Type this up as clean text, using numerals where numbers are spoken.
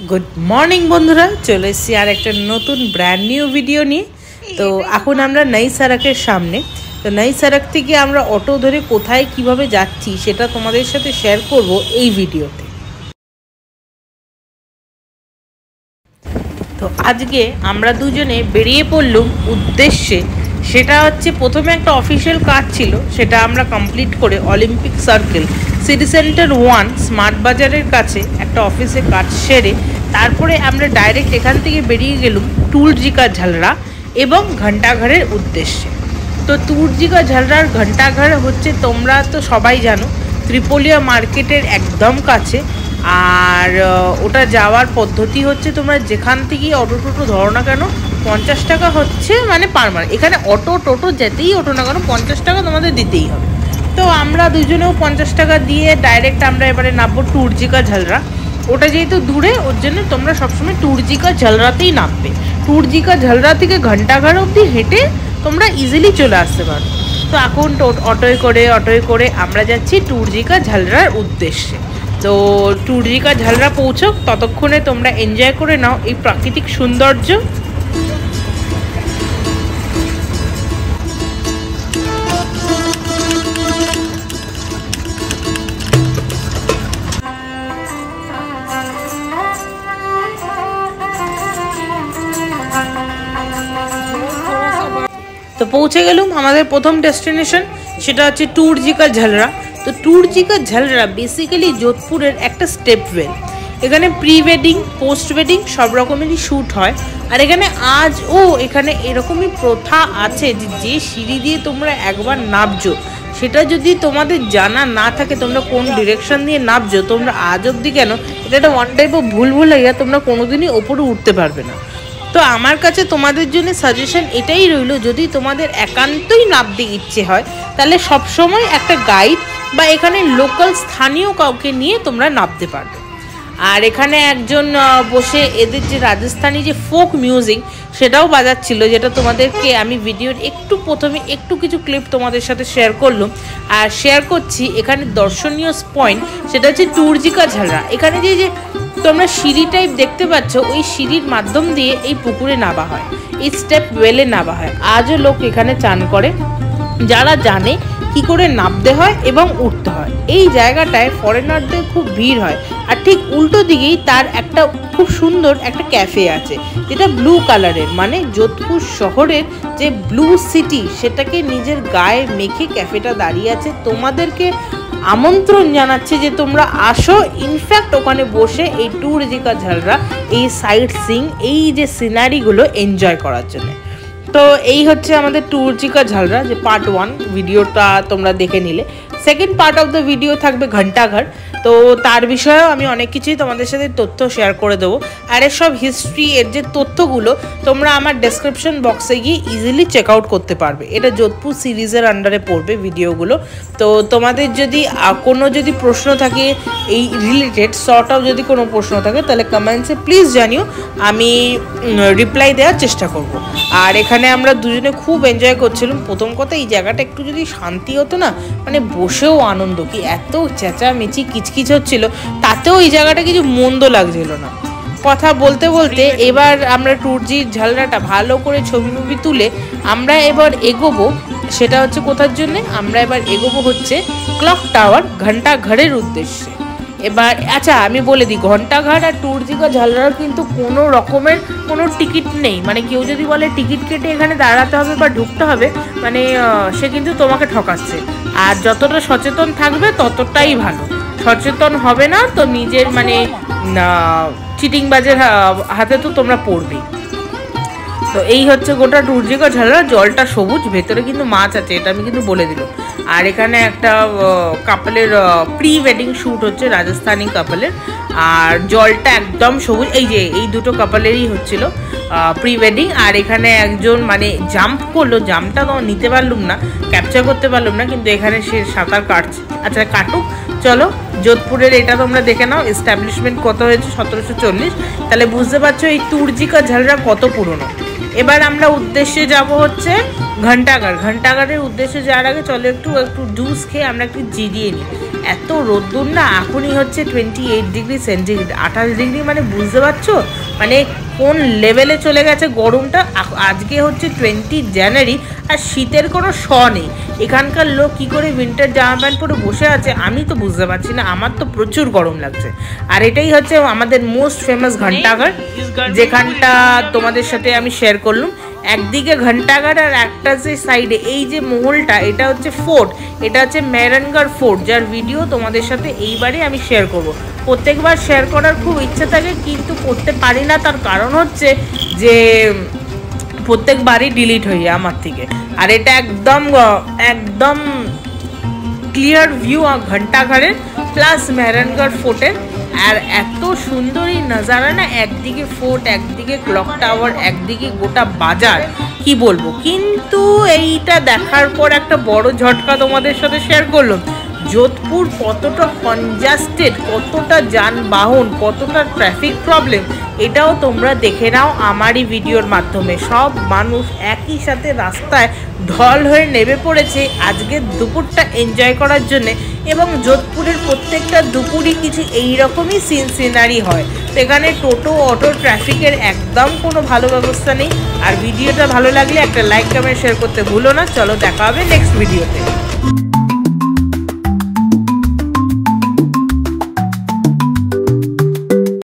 Good morning बंधुरा चले एसेছি আর একটা নতুন ব্র্যান্ড নিউ ভিডিও নিয়ে। তো এখন আমরা নই সড়কের সামনে। তো নই সড়ক থেকে আমরা অটো ধরে কোথায় কিভাবে যাচ্ছি সেটা তোমাদের সাথে শেয়ার করব এই ভিডিওতে। তো আজকে আমরা দুজনে বেরিয়ে পড়লাম উদ্দেশ্যে, সেটা হচ্ছে প্রথমে একটা অফিশিয়াল কাজ ছিল, সেটা আমরা কমপ্লিট করে Olympic circle city centre 1 smart বাজারের কাছে একটা অফিসে কাজ সেরে তারপরে আমরা ডাইরেক্ট এখান থেকে বেরিয়ে গেলাম টুলজিকা ঝালরা এবং ঘণ্টাঘরের উদ্দেশ্যে। তো টুলজিকা ঝালরার ঘণ্টাঘর হচ্ছে, তোমরা তো সবাই জানো, ত্রিপোলিয়া মার্কেটের একদম কাছে। আর ওটা যাওয়ার পদ্ধতি হচ্ছে, তোমরা যেখান থেকে অটো টোটো ধরো না কেন 50 টাকা হচ্ছে মানে পারমানেন্ট। এখানে অটো টোটো যেতেই অটো না কেন 50 টাকা তোমাদের দিতেই হবে। তো আমরা দুজনেও 50 টাকা দিয়ে ডাইরেক্ট আমরা এবারে নামবো টুলজিকা ঝালরা। ওটা যেহেতু দূরে, ওর জন্য তোমরা সবসময় টুলজিকা ঝালরাতেই নামবে। টুলজিকা ঝালরা থেকে ঘণ্টাঘর অবধি হেঁটে তোমরা ইজিলি চলে আসতে পারো। তো এখন অটোয় করে আমরা যাচ্ছি টুলজিকা ঝালরার উদ্দেশ্যে। তো টুলজিকা ঝালরা পৌঁছক, ততক্ষণে তোমরা এনজয় করে নাও এই প্রাকৃতিক সৌন্দর্য। তো পৌঁছে গেলাম আমাদের প্রথম ডেস্টিনেশন, সেটা হচ্ছে টুলজিকা ঝালরা। তো টুলজিকা ঝালরা বেসিক্যালি যোধপুরের একটা স্টেপ ওয়েল। এখানে প্রি ওয়েডিং পোস্ট ওয়েডিং সব রকমেরই শ্যুট হয়। আর এখানে এখানে এরকমই প্রথা আছে যে সিঁড়ি দিয়ে তোমরা একবার নামছো, সেটা যদি তোমাদের জানা না থাকে তোমরা কোন ডিরেকশন দিয়ে নামছো, তোমরা আজ অবধি কেন, এটা একটা ওয়ান টাইপ অফ ভুল হইয়া তোমরা কোনোদিনই ওপরে উঠতে পারবে না। তো আমার কাছে তোমাদের জন্য সাজেশন এটাই রইল, যদি তোমাদের একান্তই নামতে ইচ্ছে হয় তাহলে সবসময় একটা গাইড বা এখানে লোকাল স্থানীয় কাউকে নিয়ে তোমরা নামতে পারবে। আর এখানে একজন বসে এদের যে রাজস্থানী যে ফোক মিউজিক সেটাও বাজাচ্ছিল, যেটা তোমাদেরকে আমি ভিডিওর প্রথমে একটু কিছু ক্লিপ তোমাদের সাথে শেয়ার করলাম। আর শেয়ার করছি এখানে দর্শনীয় পয়েন্ট, সেটা হচ্ছে টুলজিকা ঝালরা। এখানে যে তোমরা সিঁড়ি টাইপ দেখতে পাচ্ছ, ওই সিঁড়ির মাধ্যম দিয়ে এই পুকুরে নামা হয়, এই স্টেপ ওয়েলে নামা হয়। আজও লোক এখানে চান করে, যারা জানে কি করে নামতে হয় এবং উঠতে হয়। এই জায়গাটায় ফরেনারদের খুব ভিড় হয়। আর ঠিক উল্টো দিকেই তার একটা খুব সুন্দর একটা ক্যাফে আছে, যেটা ব্লু কালারের, মানে যোধপুর শহরের যে ব্লু সিটি সেটাকে নিজের গায়ে মেখে ক্যাফেটা দাঁড়িয়ে আছে। তোমাদেরকে আমন্ত্রণ জানাচ্ছে যে তোমরা আসো, ইনফ্যাক্ট ওখানে বসে এই টুলজিকা ঝালরা এই সাইট সিইং এই যে সিনারিগুলো এনজয় করার জন্য। তো এই হচ্ছে আমাদের টুলজিকা ঝালরা যে পার্ট 1 ভিডিওটা তোমরা দেখে নিলে। Second part of the video থাকবে ঘণ্টাঘর। তো তার বিষয়েও আমি অনেক কিছুই তোমাদের সাথে তথ্য শেয়ার করে দেবো। আর এসব হিস্ট্রি এর যে তথ্যগুলো তোমরা আমার ডেসক্রিপশন বক্সে গিয়ে ইজিলি চেক আউট করতে পারবে। এটা যোধপুর সিরিজের আন্ডারে পড়বে ভিডিওগুলো। তো তোমাদের যদি কোনো প্রশ্ন থাকে এই রিলেটেড, শর্ট আউট যদি কোনো প্রশ্ন থাকে তাহলে কমেন্টসে প্লিজ জানিও, আমি রিপ্লাই দেওয়ার চেষ্টা করব। আর এখানে আমরা দুজনে খুব এনজয় করছিলাম। প্রথম কথা, এই জায়গাটা একটু যদি শান্তি হতো না, মানে বসেও আনন্দ, কি এত চেঁচামেচি কিচকিচ হচ্ছিল, তাতেও এই জায়গাটা কিছু মন্দ লাগছিল না। কথা বলতে বলতে এবার আমরা টুলজির ঝালরাটা ভালো করে ছবি তুলে আমরা এবার এগোবো, সেটা হচ্ছে কোথার জন্য, আমরা এবার এগোবো হচ্ছে ক্লক টাওয়ার ঘণ্টাঘরের উদ্দেশ্যে। এবার আচ্ছা আমি বলে দিই, ঘণ্টাঘর আর টুলজিকা ঝালরার কিন্তু কোনো রকমের কোনো টিকিট নেই। মানে কেউ যদি বলে টিকিট কেটে এখানে দাঁড়াতে হবে বা ঢুকতে হবে, মানে সে কিন্তু তোমাকে ঠকাচ্ছে। আর যতটা সচেতন থাকবে ততটাই ভালো। সচেতন হবে না তো নিজের মানে চিটিংবাজের হাতে তো তোমরা পড়বেই। তো এই হচ্ছে গোটা টুলজিকা ঝালরা। জলটা সবুজ, ভেতরে কিন্তু মাছ আছে, এটা আমি কিন্তু বলে দিলাম। আর এখানে একটা কাপলের প্রি ওয়েডিং শ্যুট হচ্ছে, রাজস্থানী কাপলের। আর জলটা একদম সবুজ, এই দুটো কাপলেরই হচ্ছিল প্রি ওয়েডিং। আর এখানে একজন মানে জাম্প করলো, জাম্পটা তো নিতে পারলাম না, ক্যাপচার করতে পারলাম না, কিন্তু এখানে সে সাঁতার কাটছে। আচ্ছা কাটুক, চলো যোধপুরের এটা তোমরা দেখে নাও এস্টাবলিশমেন্ট কত হয়েছে, 1740। তাহলে বুঝতে পারছো এই টুলজিকা ঝালরা কত পুরনো। এবার আমরা উদ্দেশ্যে যাব হচ্ছে ঘণ্টাঘর। ঘণ্টাঘরের উদ্দেশ্যে যাওয়ার আগে চলো একটু জুস খেয়ে আমরা একটু জিরিয়ে নিই। এত রোদ্দুর না, এখনই হচ্ছে 28 ডিগ্রি সেন্টিগ্রেড, 28 ডিগ্রি মানে বুঝতে পারছো মানে কোন লেভেলে চলে গেছে গরমটা। আজকে হচ্ছে 20 জানুয়ারি আর শীতের কোনো শ নেই। এখানকার লোক কি করে উইন্টার জামা প্যান্ট পরে বসে আছে আমি তো বুঝতে পারছি না, আমার তো প্রচুর গরম লাগছে। আর এটাই হচ্ছে আমাদের মোস্ট ফেমাস ঘন্টাঘর, যেখানটা তোমাদের সাথে আমি শেয়ার করলাম। একদিকে ঘন্টাঘর আর একটা যে সাইডে এই যে মহলটা, এটা হচ্ছে ফোর্ট, এটা হচ্ছে মেহরানগড় ফোর্ট, যার ভিডিও তোমাদের সাথে এইবারে আমি শেয়ার করব। প্রত্যেকবার শেয়ার করার খুব ইচ্ছে থাকে কিন্তু করতে পারি না, তার কারণ হচ্ছে যে প্রত্যেকবারই ডিলিট হয়ে যায় আমার থেকে। আর এটা একদম একদম ক্লিয়ার ভিউ ঘন্টাঘরের প্লাস মেহরানগড় ফোর্টের। আর এত সুন্দর এই নজারা না, একদিকে ফোর্ট, একদিকে ক্লক টাওয়ার, একদিকে গোটা বাজার, কি বলবো। কিন্তু এইটা দেখার পর একটা বড় ঝটকা তোমাদের সাথে শেয়ার করলাম। যোধপুর কতটা কনজাস্টেড, কতটা যানবাহন, কতটা ট্রাফিক প্রবলেম, এটাও তোমরা দেখে নাও আমারই ভিডিওর মাধ্যমে। সব মানুষ একই সাথে রাস্তায় ঢল হয়ে নেমে পড়েছে আজকের দুপুরটা এনজয় করার জন্যে। এবং যোধপুরের প্রত্যেকটা দুপুরই কিছু এইরকমই সিনারি হয়। তো এখানে টোটো, অটো, ট্রাফিকের একদম কোনো ভালো ব্যবস্থা নেই। আর ভিডিওটা ভালো লাগলে একটা লাইক, কমেন্ট, শেয়ার করতে ভুলো না। চলো দেখা হবে নেক্সট ভিডিওতে।